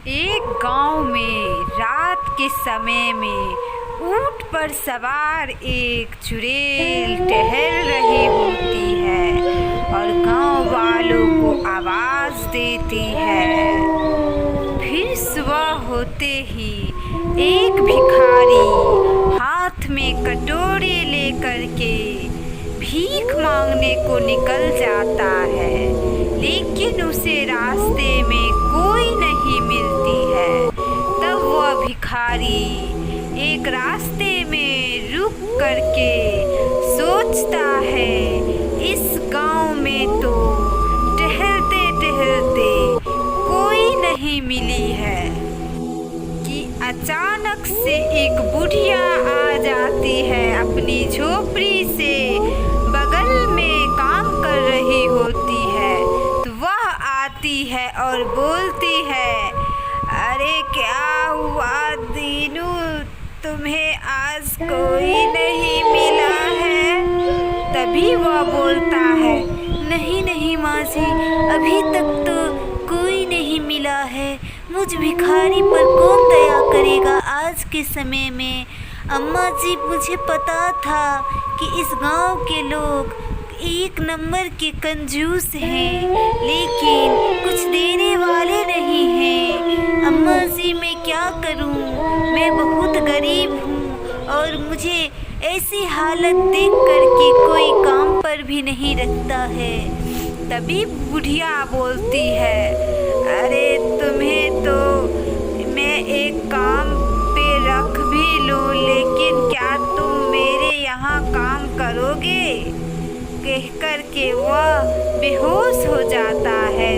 एक गांव में रात के समय में ऊंट पर सवार एक चुड़ैल टहल रही होती है और गांव वालों को आवाज देती है। फिर सुबह होते ही एक भिखारी हाथ में कटोरे लेकर के भीख मांगने को निकल जाता है, लेकिन उसे रास्ते में कोई नहीं मिलती है। तब वह भिखारी एक रास्ते में रुक करके सोचता है, इस गांव में तो टहलते टहलते कोई नहीं मिली है कि अचानक से एक बुढ़िया आ जाती है। अपनी झोपड़ी से बगल में काम कर रही होती है तो वह आती है और बोलती है, अरे क्या हुआ दीनू, तुम्हें आज कोई नहीं मिला है? तभी वह बोलता है, नहीं नहीं माँ जी, अभी तक तो कोई नहीं मिला है। मुझ भिखारी पर कौन दया करेगा आज के समय में। अम्मा जी, मुझे पता था कि इस गांव के लोग एक नंबर के कंजूस हैं, लेकिन कुछ देने वाले नहीं हैं। अम्मा जी, मैं क्या करूं? मैं बहुत गरीब हूं और मुझे ऐसी हालत देख कर के कोई काम पर भी नहीं रखता है। तभी बुढ़िया बोलती है, अरे तुम्हें तो मैं एक काम पे रख भी लूं, लेकिन क्या तुम मेरे यहाँ काम करोगे? कह कर के वह बेहोश हो जाता है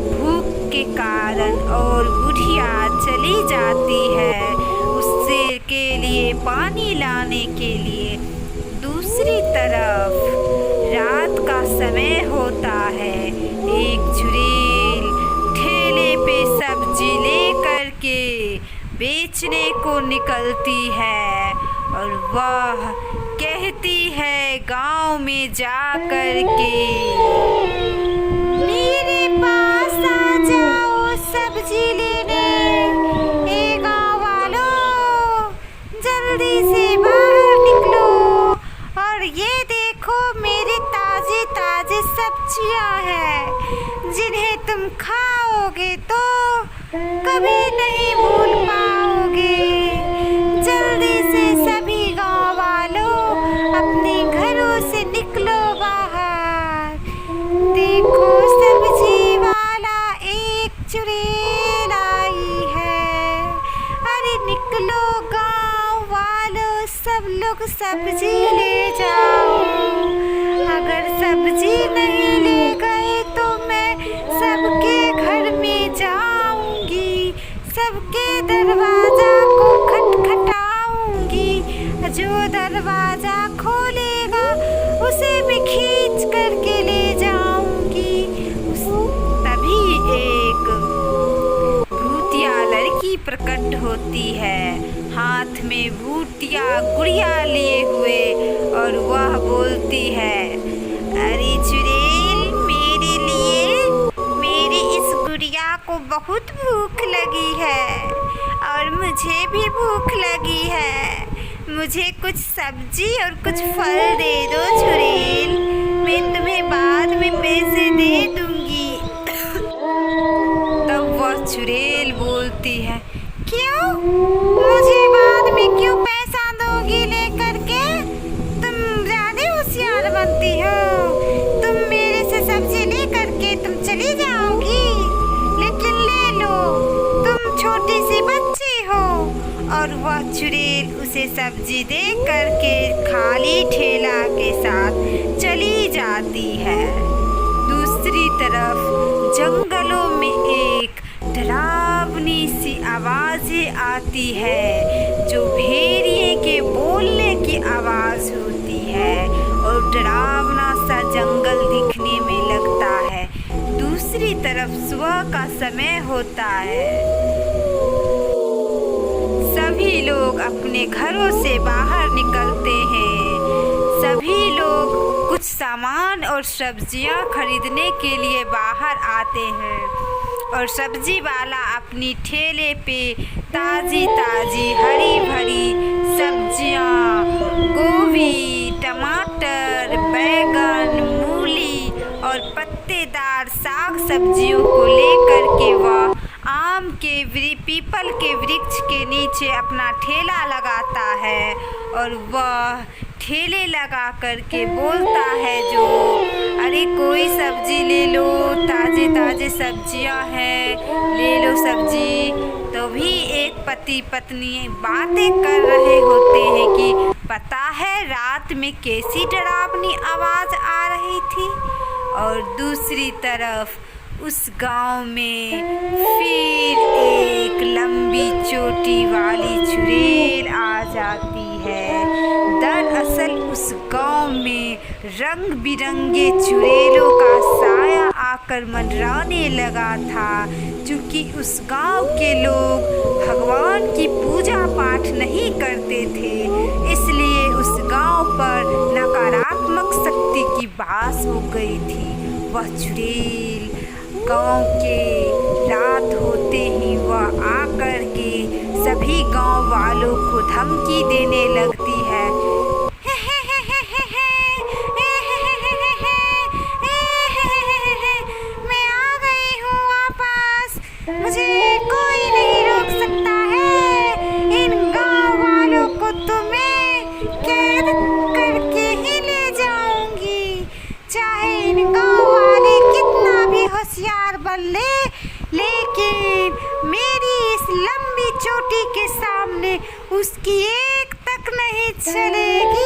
भूख के कारण और बुढ़िया चली जाती है उससे के लिए पानी लाने के लिए। दूसरी तरफ रात का समय होता है। एक चुड़ैल ठेले पे सब्जी ले कर के बेचने को निकलती है और वह कहती है गांव में जा कर के, मेरे पास आ जाओ सब्जी लेने। ए गांव वालों, जल्दी से बाहर निकलो और ये देखो मेरी ताजी ताजी सब्जियां हैं, जिन्हें तुम खाओगे तो कभी नहीं भूल पाओगे। जल्दी से सभी गांव वालों अपने घरों से निकलो बाहर। देखो सब्जी वाला एक चुड़ैल आई है। अरे निकलो गांव वालों, सब लोग सब्जी ले जाओ। अगर सब्जी नहीं ले गए तो मैं सबके घर में जाऊंगी, सबके दरवाजा को खटखटाऊंगी। जो दरवाजा खोलेगा उसे मैं खींच करके ले जाऊंगी। तभी एक भूतिया लड़की प्रकट होती है, हाथ में भूतिया गुड़िया लिए हुए, और वह बोलती है, अरे चुड़ैल, मेरे लिए मेरी इस गुड़िया को बहुत भूख लगी है और मुझे भी भूख लगी है। मुझे कुछ सब्जी और कुछ फल दे दो चुड़ैल, मैं तुम्हें बाद में पैसे दे दूंगी। तब वह चुड़ैल बोलती है, क्यों? मुझे बाद में क्यों पैसा दोगी लेकर के? तुम ज्यादा होशियार बनती हो। तुम मेरे से सब्जी ले करके तुम चली जाओगी, लेकिन ले लो, तुम छोटी सी बच्ची हो। और वह चुड़ैल उसे सब्जी दे करके खाली ठेला के साथ चली जाती है। दूसरी तरफ जंगलों में एक डरावनी सी आवाज़ें आती है, जो भेड़िए के बोलने की आवाज़ होती है और डरावना सा जंगल दिखने में लगता है। दूसरी तरफ सुबह का समय होता है। सभी लोग अपने घरों से बाहर निकलते हैं। सभी लोग कुछ सामान और सब्जियां खरीदने के लिए बाहर आते हैं। और सब्जी वाला अपनी ठेले पे ताज़ी ताज़ी हरी भरी सब्जियाँ, गोभी, टमाटर, बैगन, मूली और पत्तेदार साग सब्जियों को लेकर के वह पीपल के वृक्ष के नीचे अपना ठेला लगाता है और वह ठेले लगा कर के बोलता है जो, अरे कोई सब्जी ले लो, ताज़े ताज़े सब्जियां हैं, ले लो सब्जी। तो भी एक पति पत्नी बातें कर रहे होते हैं कि पता है रात में कैसी डरावनी आवाज़ आ रही थी। और दूसरी तरफ उस गांव में फिर एक लंबी चोटी वाली चुड़ैल आ जाती है। दरअसल उस गांव में रंग बिरंगे चुड़ैलों का साया आकर मंडराने लगा था। क्योंकि उस गांव के लोग भगवान की पूजा पाठ नहीं करते थे, इसलिए उस गांव पर नकारात्मक शक्ति की वास हो गई थी। वह चुड़ैल गांव के रात होते ही वह आकर के सभी गांव वालों को धमकी देने लगती है। मैं आ गई हूँ वापस, मुझे कोई नहीं रोक सकता है। इन गांव वालों को तो मैं कैद करके ही ले जाऊंगी, चाहे इन गांव वाले कितना भी होशियार बन ले, लेकिन मेरी इस लंबी चोटी के सामने उसकी एक तक नहीं चलेगी।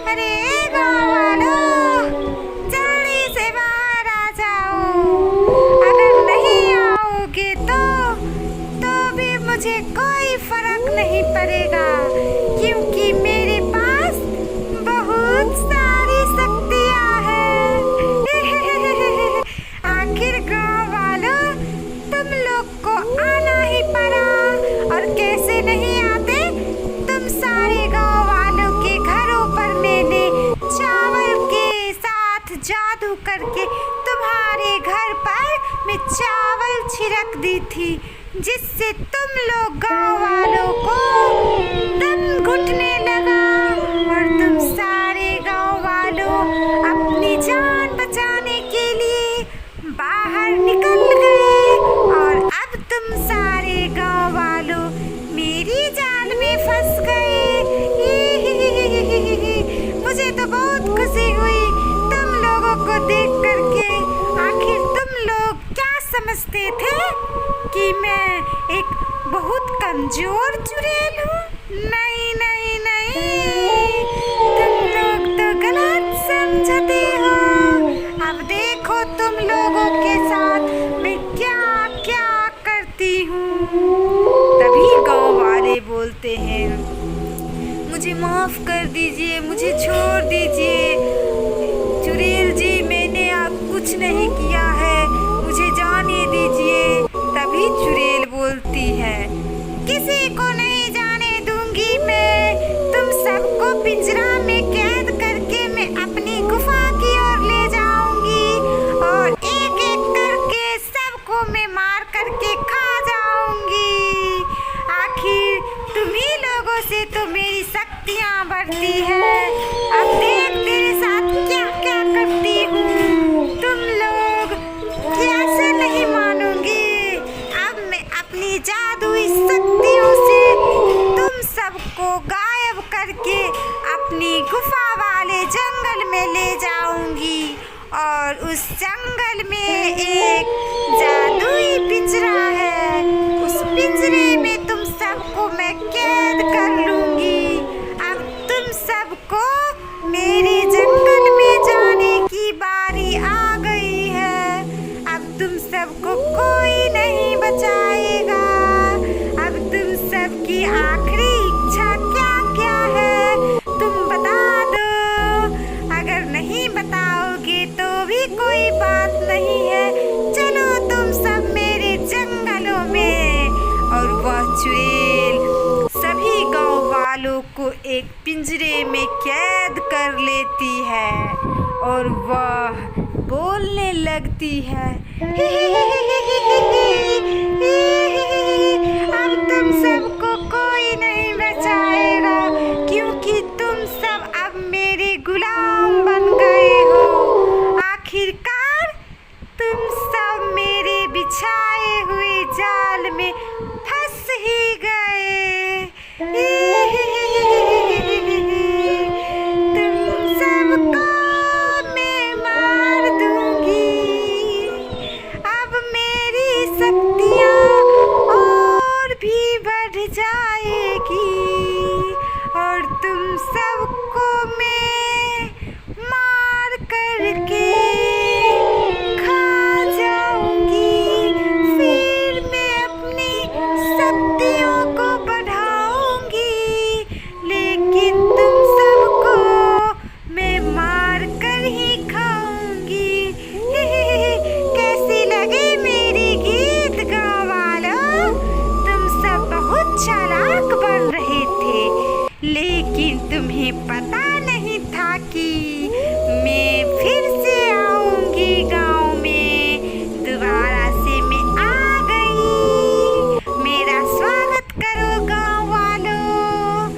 अरे गाँव वालों, जल्दी से बाहर आ जाओ, अगर नहीं आओगे तो भी मुझे कोई फर्क नहीं पड़ेगा, क्योंकि मेरे पास बहुत सारी शक्तियाँ हैं। आखिर गाँव वालों, तुम लोग को आना ही पड़ा, और कैसे नहीं आते? तुम सारे गाँव वालों के घरों पर मैंने चावल के साथ जादू करके तुम्हारे घर पर मैं चावल छिड़क दी थी, जिससे तुम लोग गाँव वालों को दम घुटने लगा और तुम सारे गाँव वालों अपनी जान बचाने के लिए बाहर निकल गए। और अब तुम सारे गाँव वालों मेरी जाल में फंस गए। मुझे तो बहुत खुशी हुई तुम लोगों को देख करके। आखिर तुम लोग क्या समझते थे कि मैं एक बहुत कमजोर चुड़ैल हूँ? नहीं नहीं नहीं, तुम लोग तो गलत समझते हो। अब देखो तुम लोगों के साथ मैं क्या क्या करती हूँ। तभी गांव वाले बोलते हैं, मुझे माफ़ कर दीजिए, मुझे छोड़ दीजिए चुड़ैल जी, मैंने आप कुछ नहीं किया है, मुझे जाने दीजिए। तभी चुड़ैल बोलती है, किसी को नहीं जाने दूंगी मैं, तुम सबको पिंजरा में कैद करके मैं अपनी गुफा की ओर ले जाऊंगी और एक एक करके सबको मैं मार करके खा जाऊंगी। आखिर तुम्ही लोगों से तो मेरी शक्तियाँ बढ़ती है। अब देख तेरे साथ क्या क्या करती हूँ। तुम लोग कैसे नहीं मानोगे। अब मैं अपनी जादुई शक्तियों से तुम सबको गायब करके अपनी गुफा वाले जंगल में ले जाऊंगी और उस जंगल में एक जादुई पिंजरा है, उस पिंजरे में तुम सबको मैं कैद कर लूंगी। अब तुम सबको मेरे जंगल में जाने की बारी आ गई है। अब तुम सबको कोई नहीं बचाएगा। अब तुम सबकी आखिरी इच्छा क्या क्या है तुम बता दो। अगर नहीं बताओगे तो भी कोई बात नहीं है, चलो तुम सब मेरे जंगलों में। और वह चुड़ैल सभी गांव वालों को एक पिंजरे में कैद कर लेती है और वह बोलने लगती है, अब तुम सबको कोई नहीं बचाएगा, क्योंकि तुम सब अब मेरे गुलाम बन गए हो। आखिरकार तुम सब मेरे बिछाए हुए जाल में फंस ही गए। तुम सबको मैं मार दूंगी। अब मेरी शक्तियाँ और भी बढ़ जाएगी और तुम सबको मैं मार करके खा जाऊंगी। फिर मैं अपनी शक्तियों को बढ़ाऊंगी, लेकिन तुम सबको मैं मार कर ही खाऊंगी। कैसी लगी मेरी गीत गाँव वालों? तुम सब बहुत चालाक बन रहे थे, लेकिन तुम्हें पता नहीं था कि मैं फिर से आऊंगी गाँव में। दोबारा से मैं आ गई। मेरा स्वागत करो गाँव वालों।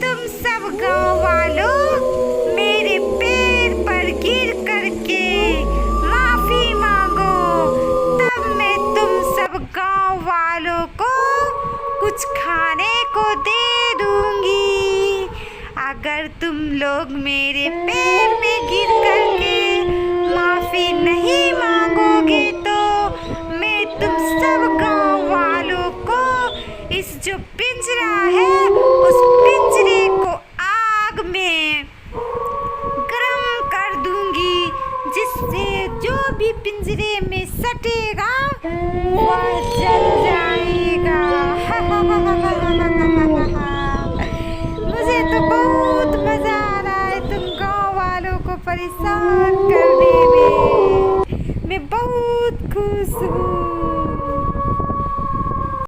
तुम सब गाँव वालों मेरे पैर पर गिर करके माफी मांगो, तब मैं तुम सब गाँव वालों को कुछ खाने को दे दूंगी। अगर तुम लोग मेरे पैर में गिर करके माफी नहीं मांगोगे तो मैं तुम सब गाँव वालों को इस जो पिंजरा है उस पिंजरे को आग में गरम कर दूंगी, जिससे जो भी पिंजरे में सटेगा वह जल जाएगा। मुझे तो बहुत मजा आ रहा है तुम गाँव वालों को परेशान करने